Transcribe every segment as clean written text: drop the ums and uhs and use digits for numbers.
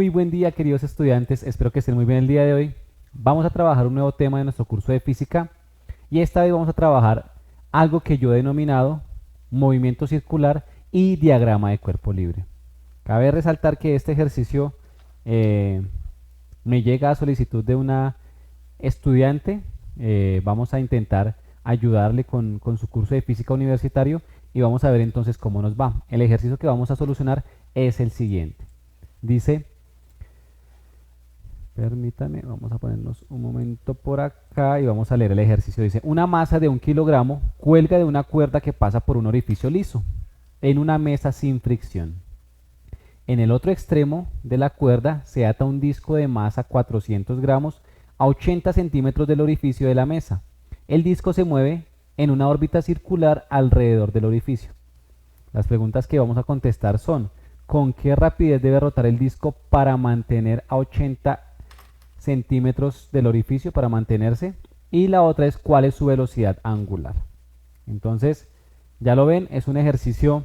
Muy buen día, queridos estudiantes, espero que estén muy bien el día de hoy. Vamos a trabajar un nuevo tema de nuestro curso de física y esta vez vamos a trabajar algo que yo he denominado movimiento circular y diagrama de cuerpo libre. Cabe resaltar que este ejercicio me llega a solicitud de una estudiante. Vamos a intentar ayudarle con su curso de física universitario y vamos a ver entonces cómo nos va. El ejercicio que vamos a solucionar es el siguiente. Dice, permítame, vamos a ponernos un momento por acá y vamos a leer el ejercicio. Dice, una masa de 1 kilogramo cuelga de una cuerda que pasa por un orificio liso en una mesa sin fricción. En el otro extremo de la cuerda se ata un disco de masa 400 gramos a 80 centímetros del orificio de la mesa. El disco se mueve en una órbita circular alrededor del orificio. Las preguntas que vamos a contestar son: ¿con qué rapidez debe rotar el disco para mantener a 80 centímetros del orificio, para mantenerse? Y la otra es: ¿cuál es su velocidad angular? Entonces, ya lo ven, es un ejercicio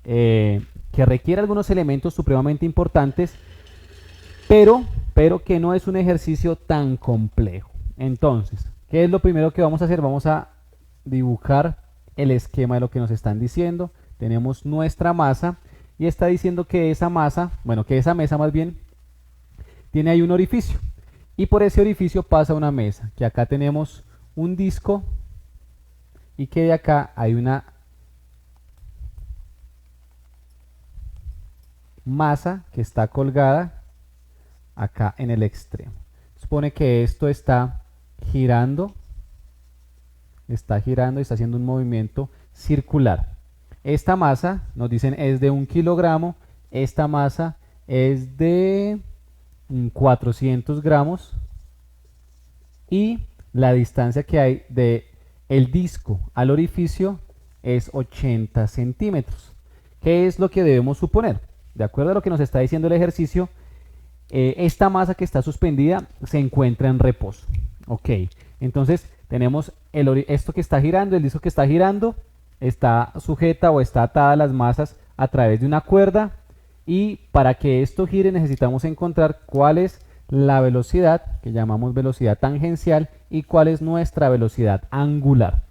que requiere algunos elementos supremamente importantes, pero que no es un ejercicio tan complejo. Entonces, ¿qué es lo primero que vamos a hacer? Vamos a dibujar el esquema de lo que nos están diciendo. Tenemos nuestra masa y está diciendo que esa masa, que esa mesa más bien, tiene ahí un orificio. Y por ese orificio pasa una mesa, que acá tenemos un disco y que de acá hay una masa que está colgada acá en el extremo. Supone que esto está girando y está haciendo un movimiento circular. Esta masa, nos dicen, es de 1 kilogramo. Esta masa es de 400 gramos. Y la distancia que hay de el disco al orificio es 80 centímetros. ¿Qué es lo que debemos suponer? De acuerdo a lo que nos está diciendo el ejercicio, esta masa que está suspendida se encuentra en reposo. Ok, entonces tenemos esto que está girando, el disco que está girando, está sujeta o está atada a las masas a través de una cuerda, y para que esto gire necesitamos encontrar cuál es la velocidad, que llamamos velocidad tangencial, y cuál es nuestra velocidad angular.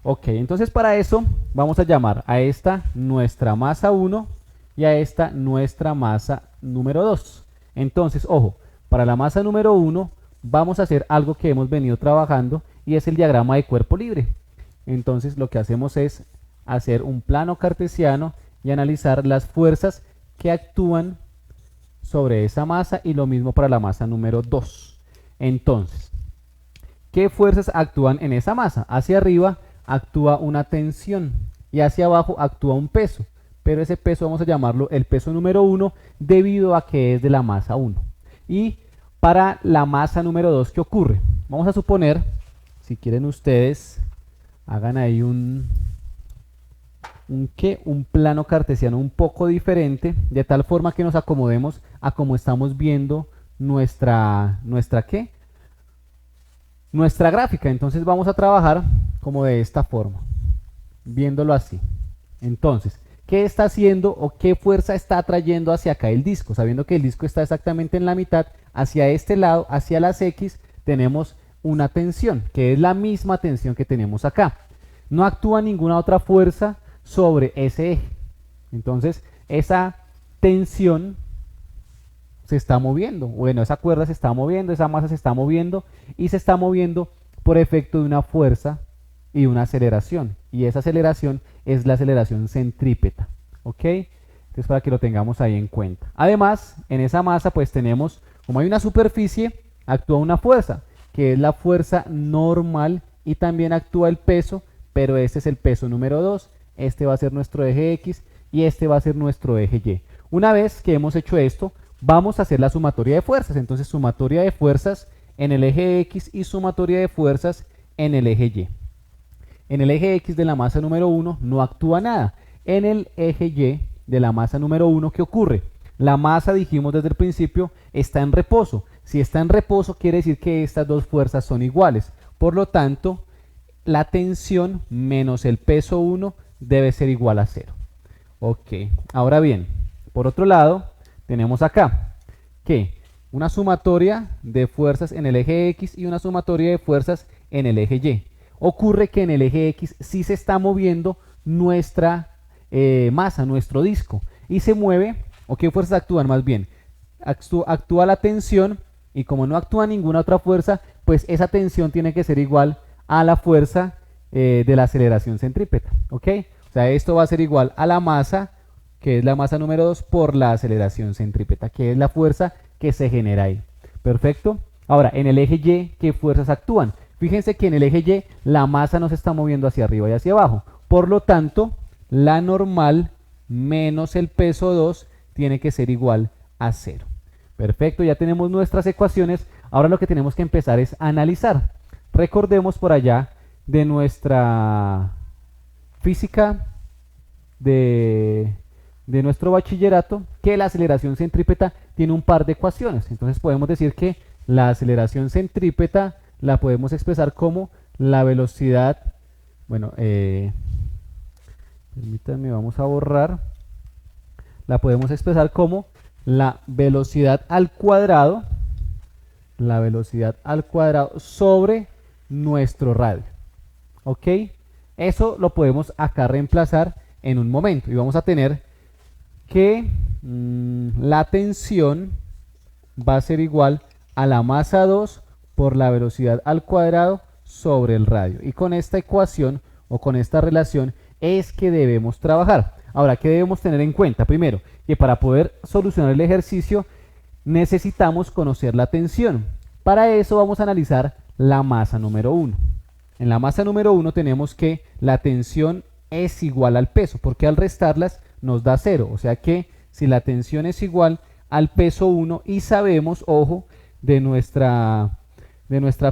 Ok, entonces para eso vamos a llamar a esta nuestra masa 1 y a esta nuestra masa número 2. Entonces, ojo, para la masa número 1 vamos a hacer algo que hemos venido trabajando y es el diagrama de cuerpo libre. Entonces lo que hacemos es hacer un plano cartesiano y analizar las fuerzas que actúan sobre esa masa, y lo mismo para la masa número 2. Entonces, ¿qué fuerzas actúan en esa masa? Hacia arriba actúa una tensión y hacia abajo actúa un peso, pero ese peso vamos a llamarlo el peso número 1 debido a que es de la masa 1. Y para la masa número 2, ¿qué ocurre? Vamos a suponer, si quieren ustedes, hagan ahí un plano cartesiano un poco diferente, de tal forma que nos acomodemos a como estamos viendo nuestra gráfica. Entonces vamos a trabajar como de esta forma, viéndolo así. Entonces, ¿qué está haciendo o qué fuerza está atrayendo hacia acá el disco? Sabiendo que el disco está exactamente en la mitad, hacia este lado, hacia las X, tenemos una tensión, que es la misma tensión que tenemos acá. No actúa ninguna otra fuerza sobre ese eje. Entonces, esa tensión se está moviendo. Bueno, esa cuerda se está moviendo, esa masa se está moviendo, y se está moviendo por efecto de una fuerza y una aceleración. Y esa aceleración es la aceleración centrípeta. ¿Ok? Entonces, para que lo tengamos ahí en cuenta. Además, en esa masa, pues tenemos, como hay una superficie, actúa una fuerza, que es la fuerza normal, y también actúa el peso, pero este es el peso número 2. Este va a ser nuestro eje X y este va a ser nuestro eje Y. Una vez que hemos hecho esto, vamos a hacer la sumatoria de fuerzas. Entonces, sumatoria de fuerzas en el eje X y sumatoria de fuerzas en el eje Y. En el eje X de la masa número 1 no actúa nada. En el eje Y de la masa número 1, ¿qué ocurre? La masa, dijimos desde el principio, está en reposo. Si está en reposo, quiere decir que estas dos fuerzas son iguales. Por lo tanto, la tensión menos el peso 1 debe ser igual a 0. Ok, ahora bien, por otro lado, tenemos acá ¿qué? Una sumatoria de fuerzas en el eje X y una sumatoria de fuerzas en el eje Y. Ocurre que en el eje X sí se está moviendo nuestra masa, nuestro disco, y se mueve, o qué fuerzas actúan más bien, actúa la tensión, y como no actúa ninguna otra fuerza, pues esa tensión tiene que ser igual a la fuerza de la aceleración centrípeta, ¿ok? O sea, esto va a ser igual a la masa, que es la masa número 2, por la aceleración centrípeta, que es la fuerza que se genera ahí. Perfecto. Ahora, en el eje Y, ¿qué fuerzas actúan? Fíjense que en el eje Y la masa no se está moviendo hacia arriba y hacia abajo. Por lo tanto, la normal menos el peso 2 tiene que ser igual a 0. Perfecto, ya tenemos nuestras ecuaciones. Ahora lo que tenemos que empezar es analizar. Recordemos por allá de nuestra física de nuestro bachillerato que la aceleración centrípeta tiene un par de ecuaciones. Entonces podemos decir que la aceleración centrípeta la podemos expresar como la velocidad, bueno, permítanme, vamos a borrar, la podemos expresar como la velocidad al cuadrado sobre nuestro radio. ¿Ok? Eso lo podemos acá reemplazar en un momento y vamos a tener que la tensión va a ser igual a la masa 2 por la velocidad al cuadrado sobre el radio. Y con esta ecuación o con esta relación es que debemos trabajar. Ahora, ¿qué debemos tener en cuenta? Primero, que para poder solucionar el ejercicio necesitamos conocer la tensión. Para eso vamos a analizar la masa número 1. En la masa número 1 tenemos que la tensión es igual al peso, porque al restarlas nos da 0. O sea que si la tensión es igual al peso 1 y sabemos, ojo, de nuestra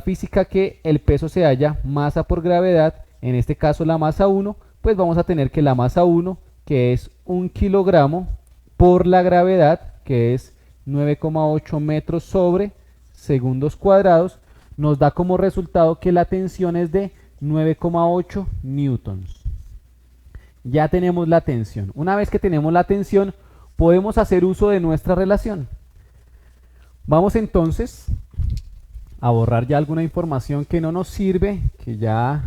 física que el peso se halla masa por gravedad, en este caso la masa 1, pues vamos a tener que la masa 1, que es 1 kilogramo por la gravedad, que es 9,8 metros sobre segundos cuadrados, nos da como resultado que la tensión es de 9,8 newtons. Ya tenemos la tensión. Una vez que tenemos la tensión, podemos hacer uso de nuestra relación. Vamos entonces a borrar ya alguna información que no nos sirve, que ya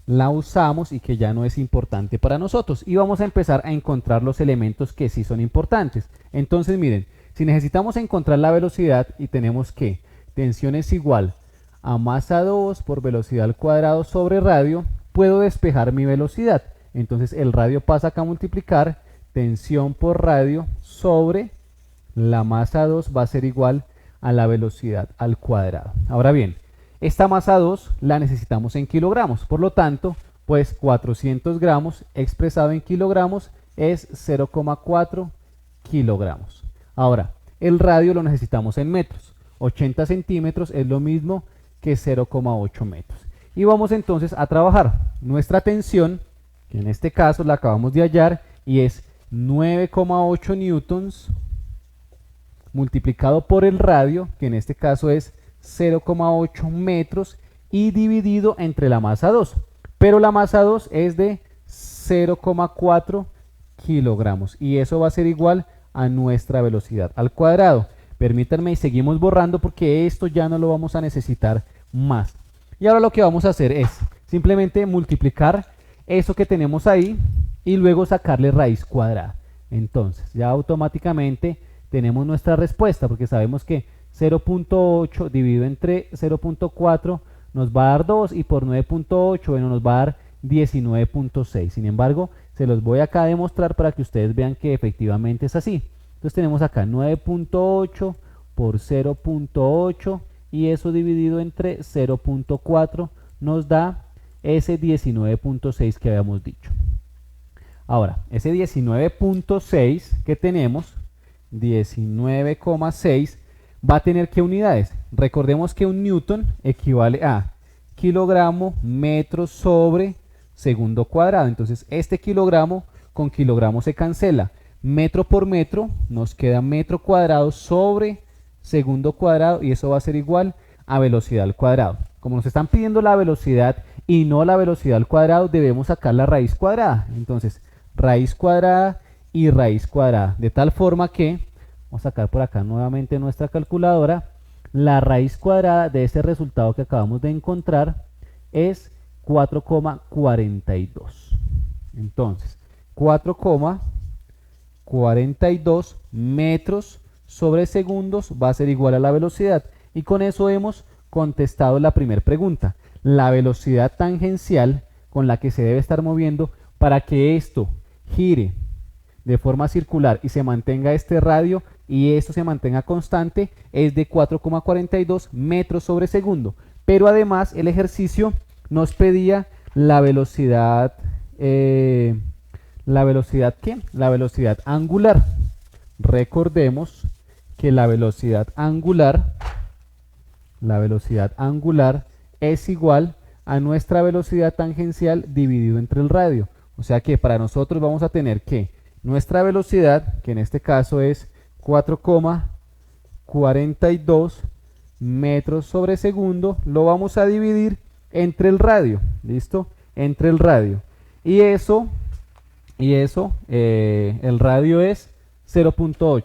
la usamos y que ya no es importante para nosotros. Y vamos a empezar a encontrar los elementos que sí son importantes. Entonces miren, si necesitamos encontrar la velocidad y tenemos que tensión es igual a masa 2 por velocidad al cuadrado sobre radio, puedo despejar mi velocidad. Entonces el radio pasa acá a multiplicar tensión por radio sobre la masa 2 va a ser igual a la velocidad al cuadrado. Ahora bien, esta masa 2 la necesitamos en kilogramos, por lo tanto, pues 400 gramos expresado en kilogramos es 0,4 kilogramos. Ahora, el radio lo necesitamos en metros. 80 centímetros es lo mismo que 0,8 metros. Y vamos entonces a trabajar. Nuestra tensión, que en este caso la acabamos de hallar, y es 9,8 newtons multiplicado por el radio, que en este caso es 0,8 metros, y dividido entre la masa 2. Pero la masa 2 es de 0,4 kilogramos. Y eso va a ser igual a nuestra velocidad al cuadrado. Permítanme y seguimos borrando porque esto ya no lo vamos a necesitar más. Y ahora lo que vamos a hacer es simplemente multiplicar eso que tenemos ahí y luego sacarle raíz cuadrada. Entonces ya automáticamente tenemos nuestra respuesta porque sabemos que 0.8 dividido entre 0.4 nos va a dar 2 y por 9.8 bueno, nos va a dar 19.6. Sin embargo, se los voy acá a demostrar para que ustedes vean que efectivamente es así. Entonces tenemos acá 9.8 por 0.8 y eso dividido entre 0.4 nos da ese 19.6 que habíamos dicho. Ahora, ese 19.6 que tenemos, 19,6, va a tener ¿qué unidades? Recordemos que un newton equivale a kilogramo metro sobre segundo cuadrado. Entonces este kilogramo con kilogramo se cancela. Metro por metro nos queda metro cuadrado sobre segundo cuadrado y eso va a ser igual a velocidad al cuadrado. Como nos están pidiendo la velocidad y no la velocidad al cuadrado, debemos sacar la raíz cuadrada. Entonces raíz cuadrada y raíz cuadrada, de tal forma que Vamos a sacar por acá nuevamente nuestra calculadora. La raíz cuadrada de ese resultado que acabamos de encontrar es 4,42. Entonces, 4,42 metros sobre segundos va a ser igual a la velocidad. Y con eso hemos contestado la primera pregunta. La velocidad tangencial con la que se debe estar moviendo para que esto gire de forma circular y se mantenga este radio y esto se mantenga constante es de 4,42 metros sobre segundo. Pero además el ejercicio nos pedía la velocidad, ¿qué? La velocidad angular. Recordemos que la velocidad angular es igual a nuestra velocidad tangencial dividido entre el radio. O sea que para nosotros vamos a tener que nuestra velocidad, que en este caso es 4,42 metros sobre segundo, lo vamos a dividir entre el radio. ¿Listo? Entre el radio. Y eso, el radio es 0.8.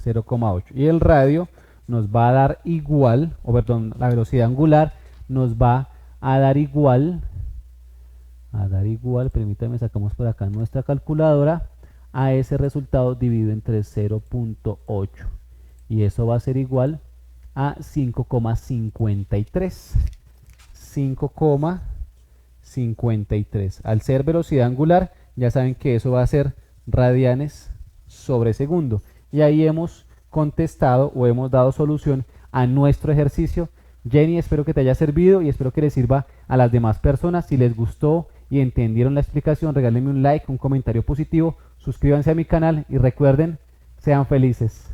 0,8. Y el radio nos va a dar igual, o perdón, la velocidad angular nos va a dar igual, permítanme, sacamos por acá nuestra calculadora, a ese resultado dividido entre 0.8. Y eso va a ser igual a 5,53. 5,53. Al ser velocidad angular, ya saben que eso va a ser radianes sobre segundo. Y ahí hemos contestado o hemos dado solución a nuestro ejercicio. Jenny, espero que te haya servido y espero que les sirva a las demás personas. Si les gustó y entendieron la explicación, regálenme un like, un comentario positivo, suscríbanse a mi canal y recuerden, sean felices.